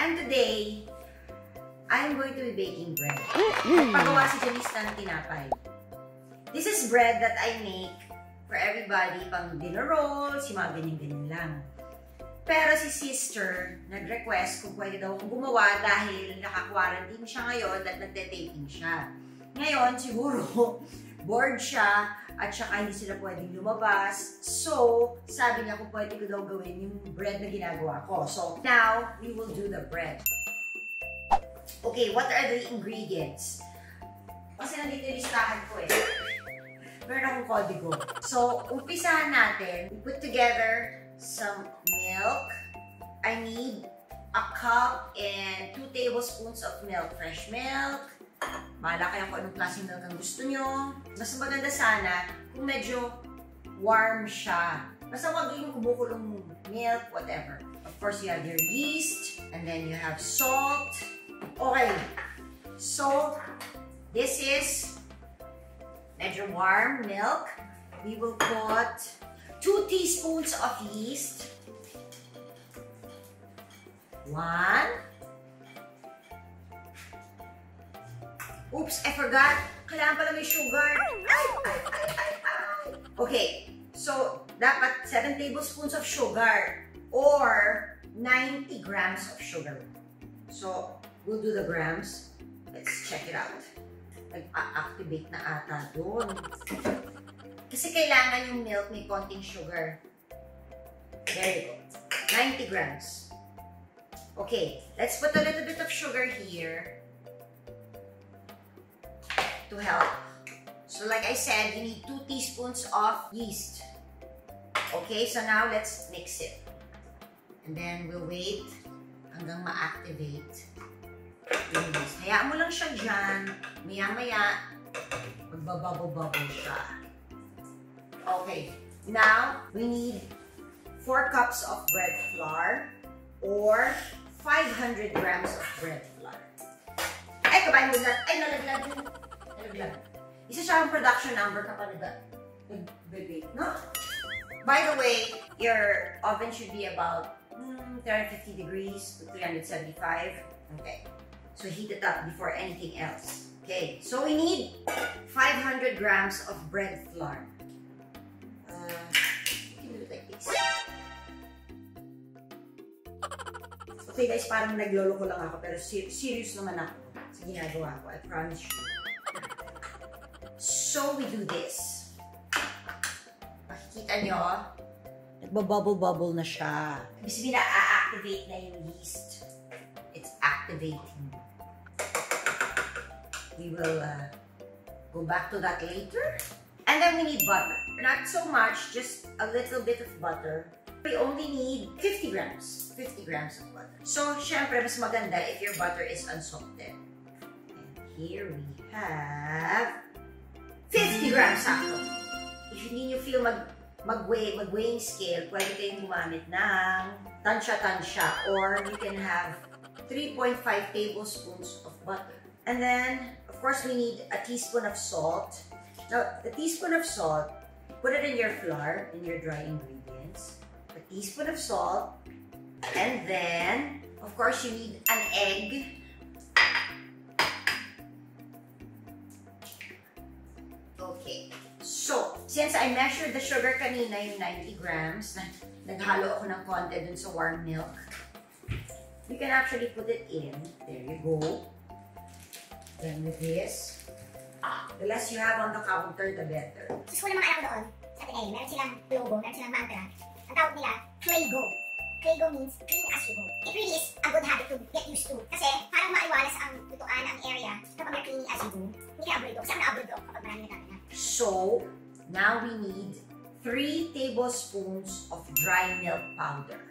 And today, I'm going to be baking bread. Nagpagawa si Janice ng tinapay. This is bread that I make for everybody, pang dinner rolls, yung mga ganyan-ganyan lang. Pero si sister, nag-request kung pwede daw akong gumawa dahil naka-quarantine siya ngayon at nagte-taping siya. Ngayon, siguro, bored siya at saka hindi sila pwedeng lumabas. So, sabi niya kung pwede ko daw gawin yung bread na ginagawa ko. So, now, we will do the bread. Okay, what are the ingredients? Kasi nandito yung listahan ko eh. Meron akong kodigo. So, umpisahan natin. We put together some milk. I need a cup and 2 tablespoons of milk. Fresh milk. Bahala kayo kung anong klaseng milk ang gusto nyo. Mas maganda sana kung medyo warm siya. Basta wag yung kumukulong milk, whatever. Of course, you have your yeast. And then you have salt. Okay. So, this is medyo warm milk. We will put 2 teaspoons of yeast. 1. Oops, I forgot. Kailangan pala may sugar. Okay, so dapat 7 tablespoons of sugar or 90 grams of sugar. So, we'll do the grams. Let's check it out. Nag-activate na ata doon. Kasi kailangan yung milk may konting sugar. There you go. 90 grams. Okay, let's put a little bit of sugar here to help. So like I said, you need 2 teaspoons of yeast. Okay, so now let's mix it. And then we'll wait hanggang ma-activate yung yeast. Hayaan mo lang siya dyan. Maya-maya, magbabubble-bubble siya. Okay, now we need 4 cups of bread flour or 500 grams of bread flour. Ay, kabahin mo lahat. Ay, nalaglag. Nalaglag. Isa siya ang production number kapag nag-bake, no? By the way, your oven should be about 350 degrees to 375. Okay, so heat it up before anything else. Okay, so we need 500 grams of bread flour. You can do it like this. Okay guys, parang nagloloko lang ako pero serious naman ako sa ginagawa ko. I promise you. So we do this. Makikita nyo, nagbabubble-bubble na siya. Ibig sabihin na a-activate na yung yeast. It's activating. We will go back to that later. And then we need butter. Not so much, just a little bit of butter. We only need 50 grams. 50 grams of butter. So, syempre, mas maganda if your butter is unsalted. And here we have 50 grams sakto. If hindi nyo feel mag-weighing scale, pwede kayong gumamit ng tansya-tansya or you can have 3.5 tablespoons of butter. And then, of course, we need a teaspoon of salt. Now, the teaspoon of salt, put it in your flour, in your dry ingredients. A teaspoon of salt. And then, of course, you need an egg. Okay. So, since I measured the sugar kanina, yung 90 grams, naghalo ako ng konti dun sa warm milk, you can actually put it in. There you go. Then with this, the less you have on the counter, the better. Sa school ng mga anak ko doon, sa PA, meron silang logo, meron silang mantra. Ang tawag nila, Claygo. Claygo means clean as you go. It really is a good habit to get used to. Kasi parang maiwalas ang lutuan, ang area, kapag you're cleaning as you go. Hindi ka abroad. Kasi ako na-abroad kapag marami nagkakita. So, now we need 3 tablespoons of dry milk powder.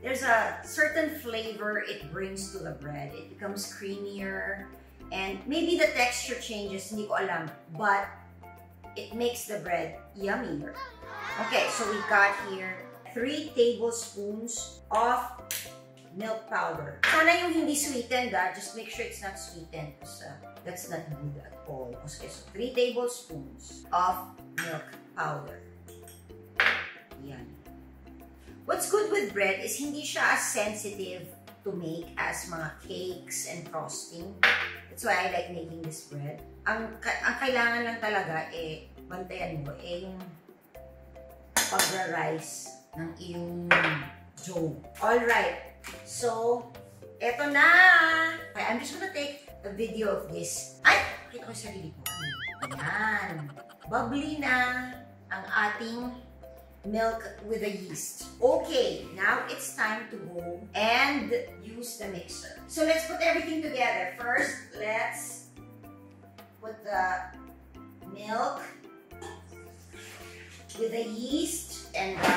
There's a certain flavor it brings to the bread. It becomes creamier. And maybe the texture changes, hindi ko alam. But it makes the bread yummier. Okay, so we got here 3 tablespoons of milk powder. Sana yung hindi sweetened, just make sure it's not sweetened because that's not good at all. Okay, so 3 tablespoons of milk powder. Yan. What's good with bread is hindi siya as sensitive to make as mga cakes and frosting. That's why I like making this bread. Ang kailangan lang talaga, bantayan mo, yung pagra-rise ng iyong dough. Alright, so, eto na! Okay, I'm just gonna take a video of this. Ay! Kita ko yung sarili ko. Ayan. Bubbly na ang ating milk with the yeast. Okay, now it's time to go and use the mixer. So let's put everything together. First, let's put the milk with the yeast and the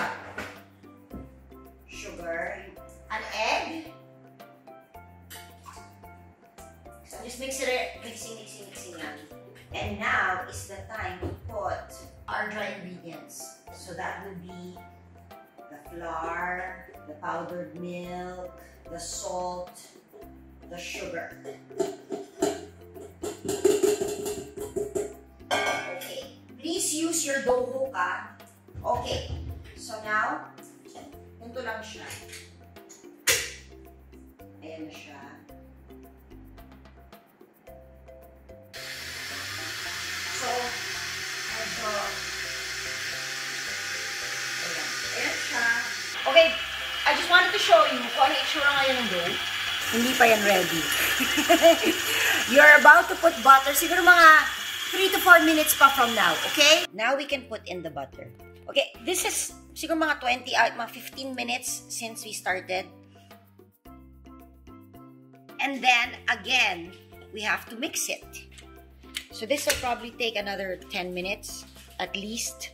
sugar, an egg. So just mixing yan. And now is the time to put our dry ingredients. So that would be the flour, the powdered milk, the salt, the sugar. Okay. Please use your dough hook, ah. Okay. So now, ito lang siya. Ayan na siya. So, medyo, ayan siya. Okay, I just wanted to show you kung ano itsura ngayon ng dough. Hindi pa yan ready. You're about to put butter. Siguro mga 3 to 4 minutes pa from now, okay? Now we can put in the butter. Okay, this is siguro mga 15 minutes since we started. And then, again, we have to mix it. So this will probably take another 10 minutes at least.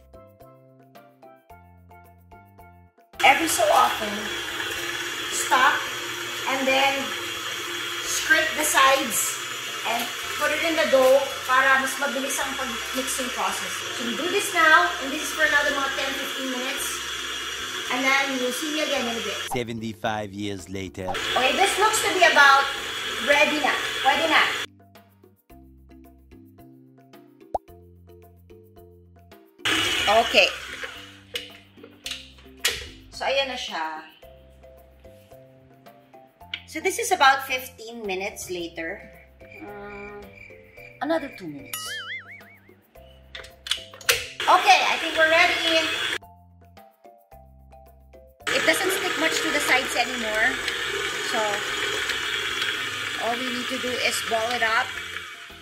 Every so often, stop and then scrape the sides and put it in the dough para mas mabilis ang pag-mixing process. So we do this now, and this is for another mga 10-15 minutes. And then you'll see me again in a bit. 75 years later. Okay, this looks to be about ready na. Pwede na. Okay. So, ayan na siya. So, this is about 15 minutes later. Another 2 minutes. Okay, I think we're ready. It doesn't stick much to the sides anymore. So, all we need to do is ball it up.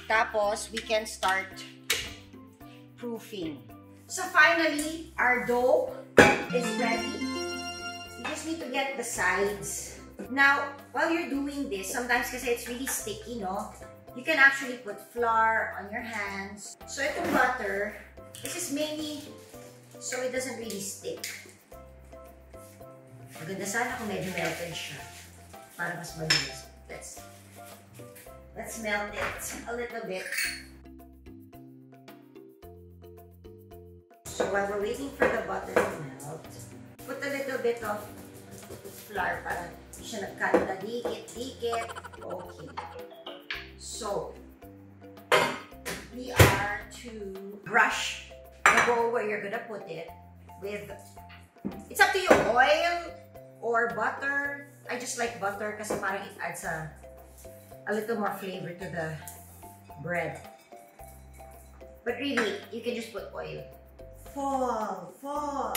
Tapos, we can start proofing. So finally, our dough is ready. You just need to get the sides. Now, while you're doing this, sometimes kasi it's really sticky, no? You can actually put flour on your hands. So itong butter, this is mainly so it doesn't really stick. Maganda sana kung medyo melted siya para mas mabilis. Let's melt it a little bit. So while we're waiting for the butter to melt, put a little bit of flour para hindi siya nagkanta dikit-dikit. Okay. So, we are to brush the bowl where you're gonna put it with, it's up to you, oil or butter. I just like butter kasi parang it adds a little more flavor to the bread. But really, you can just put oil. Fall.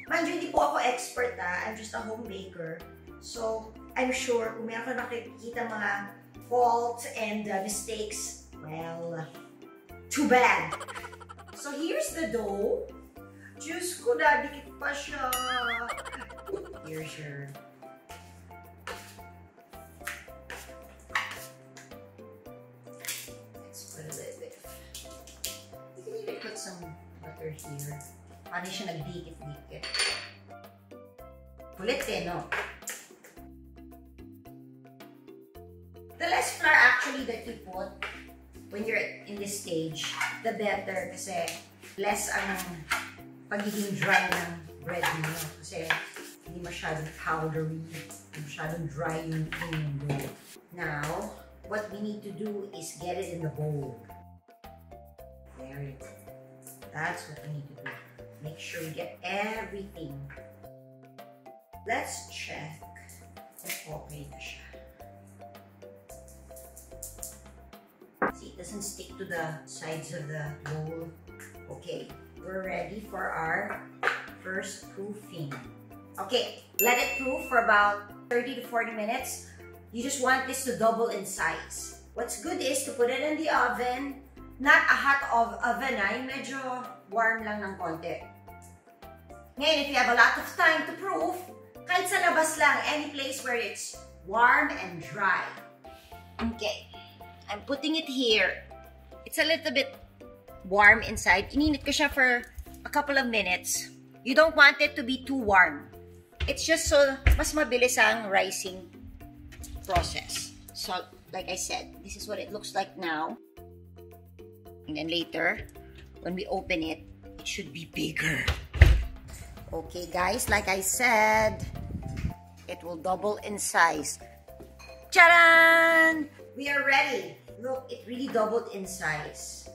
Mind you, hindi po ako expert, ah. I'm just a home baker. So, I'm sure kung meron ka nakikita mga faults and mistakes, well, too bad. So, here's the dough. Diyos ko, dadikit pa siya. Here's your... Let's put a little bit. You can even put some butter here. Paano siya nagdikit-dikit? Kulit eh, no? The less flour actually that you put when you're in this stage, the better kasi less ang pagiging dry ng bread niyo. Kasi hindi masyadong powdery, hindi masyadong dry yung dough. Now, what we need to do is get it in the bowl. There it is. That's what we need to do. Make sure we get everything. Let's check Okay na siya. See, it doesn't stick to the sides of the bowl. Okay, we're ready for our first proofing. Okay, let it proof for about 30 to 40 minutes. You just want this to double in size. What's good is to put it in the oven, not a hot oven, yung medyo warm lang ng konti. Ngayon, if you have a lot of time to proof, kahit sa labas lang, any place where it's warm and dry. Okay, I'm putting it here. It's a little bit warm inside. Ininit ko siya for a couple of minutes. You don't want it to be too warm. It's just so mas mabilis ang rising process. So, like I said, this is what it looks like now. And then later, when we open it, it should be bigger. Okay, guys, like I said, it will double in size. Charan! We are ready. Look, it really doubled in size.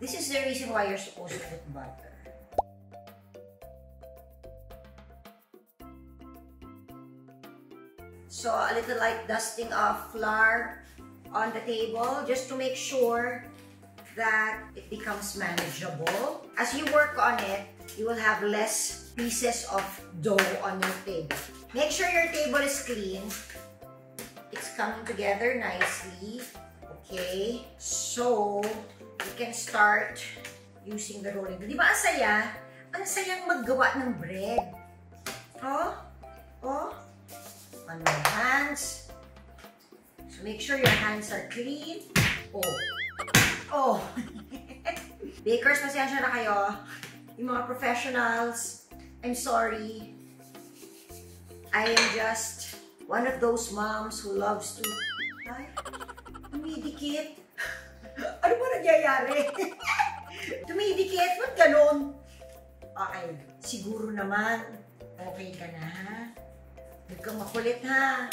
This is the reason why you're supposed to put butter. So, a little like dusting of flour on the table just to make sure that it becomes manageable. As you work on it, you will have less pieces of dough on your table. Make sure your table is clean. It's coming together nicely. Okay, so you can start using the rolling. Di ba ang saya? Ang sayang maggawa ng bread. Oh, oh. On my hands. So make sure your hands are clean. Oh. Oh. Bakers, pasensya na kayo. Yung mga professionals, I'm sorry. I am just one of those moms who loves to... Ay, tumidikit. Ano ba nangyayari? Tumidikit? Ba't ganon? Okay, siguro naman. Okay ka na, ha? Huwag kang makulit, ha?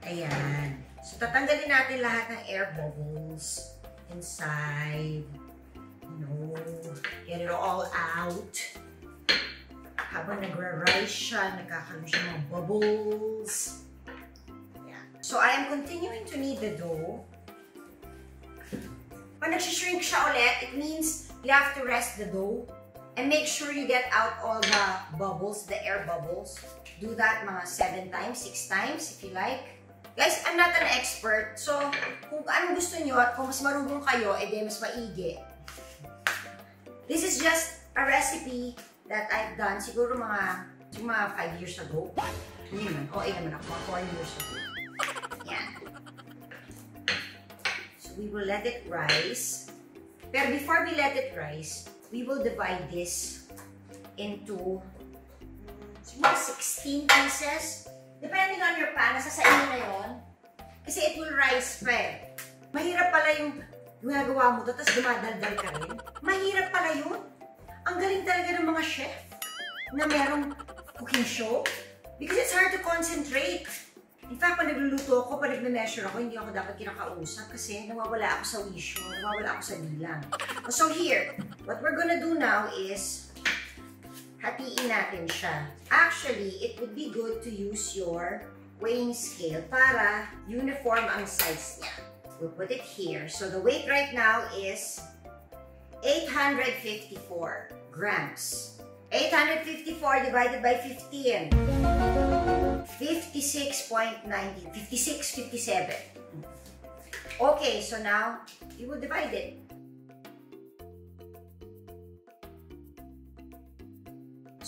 Ayan. So, tatanggalin natin lahat ng air bubbles inside. Get it all out. Habang nagra-rise siya, nagkakaroon siya ng bubbles. Ayan. So, I am continuing to knead the dough. Pag nagsishrink siya ulit, it means you have to rest the dough and make sure you get out all the bubbles, the air bubbles. Do that mga 7 times, 6 times if you like. Guys, I'm not an expert, so kung anong gusto nyo at kung mas marunong kayo, edi mas maigi. This is just a recipe that I've done siguro mga 5 years ago. Hindi naman, naman ako, mga 4 years ago. Yan. So we will let it rise. Pero before we let it rise, we will divide this into siguro 16 pieces. Depending on your pan, nasa sa inyo na yun. Kasi it will rise pa eh. Mahirap pala yung ginagawa mo to, tapos dumadaldal ka rin. Mahirap pala yun. Ang galing talaga ng mga chef na merong cooking show. Because it's hard to concentrate. In fact, pag nagluluto ako, pag nagme-measure ako, hindi ako dapat kinakausap kasi nawawala ako sa wisyo, nawawala ako sa bilang. So here, what we're gonna do now is hatiin natin siya. Actually, it would be good to use your weighing scale para uniform ang size niya. We'll put it here. So the weight right now is 854 grams. 854 divided by 15. 56.90. 56, 57. Okay, so now you will divide it.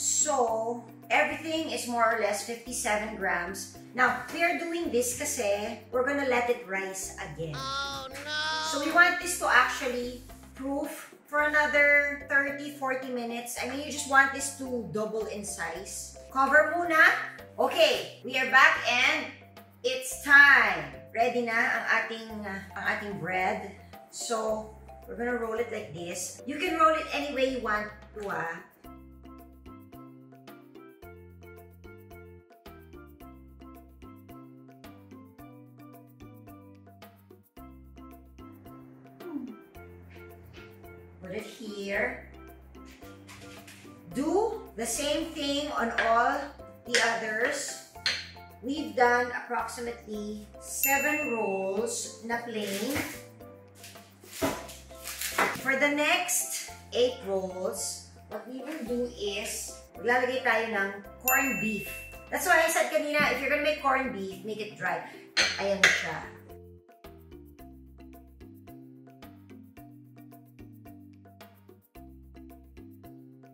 So, everything is more or less 57 grams. Now, we are doing this kasi we're gonna let it rise again. Oh, no! So, we want this to actually proof for another 30-40 minutes. I mean, you just want this to double in size. Cover muna. Okay, we are back and it's time. Ready na ang ating bread. So, we're gonna roll it like this. You can roll it any way you want to, Put it here. Do the same thing on all the others. We've done approximately 7 rolls na plain. For the next 8 rolls, what we will do is, maglalagay tayo ng corned beef. That's why I said kanina, if you're gonna make corned beef, make it dry. Ayan na siya.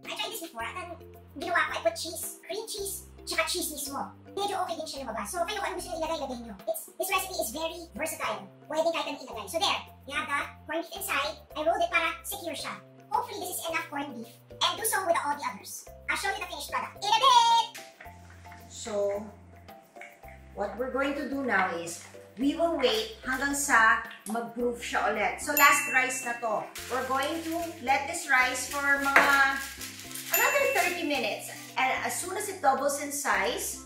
I tried this before, at ginawa ko, I put cheese, cream cheese, tsaka cheese mismo. Medyo okay din siya lumabas. So, kayo kung ano gusto nyo ilagay nyo. This recipe is very versatile. Pwede kahit ano ilagay. So there, you have the corned beef inside. I rolled it para secure siya. Hopefully, this is enough corned beef. And do so with all the others. I'll show you the finished product in a bit! So, what we're going to do now is, we will wait hanggang sa mag-proof siya ulit. So, last rice na to. We're going to let this rise for mga another 30 minutes. And as soon as it doubles in size,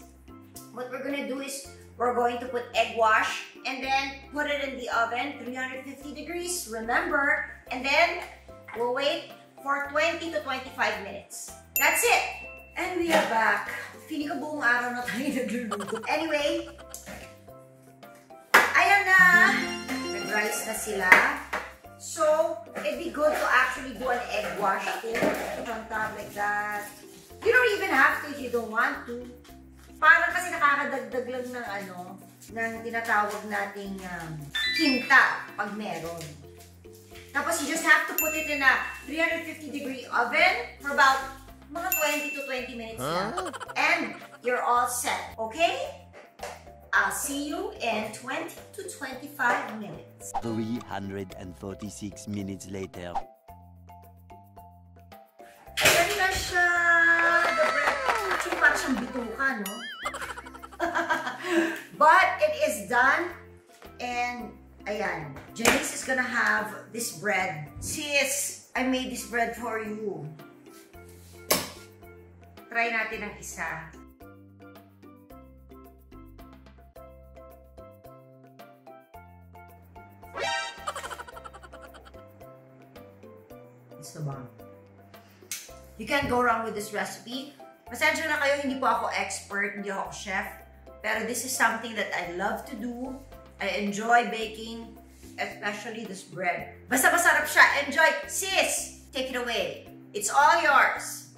what we're gonna do is, we're going to put egg wash and then put it in the oven, 350 degrees, remember, and then we'll wait for 20 to 25 minutes. That's it! And we are back. Feeling ko buong araw na tayo nagluluto. Anyway, ayan na! Nag-rice na sila. So, it'd be good to actually do an egg wash too. On top like that. You don't even have to if you don't want to. Parang kasi nakakadagdag lang ng ng tinatawag nating kinta pag meron. Tapos you just have to put it in a 350 degree oven for about mga 20 to 20 minutes lang. And you're all set, okay? I'll see you in 20 to 25 minutes. 346 minutes later. Ayan na siya! The bread. Actually, parang siyang bituka, no? But it is done. And, ayan. Janice is gonna have this bread. Sis, I made this bread for you. Try natin ang isa. It's the bomb. You can't go wrong with this recipe. Pasensya na kayo, hindi po ako expert, hindi ako chef. Pero this is something that I love to do. I enjoy baking, especially this bread. Basta masarap siya. Enjoy. Sis, take it away. It's all yours.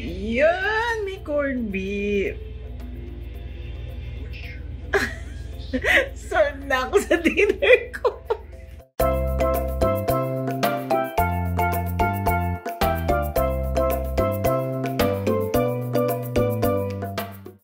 Yan! May corned beef. Sorry na ako sa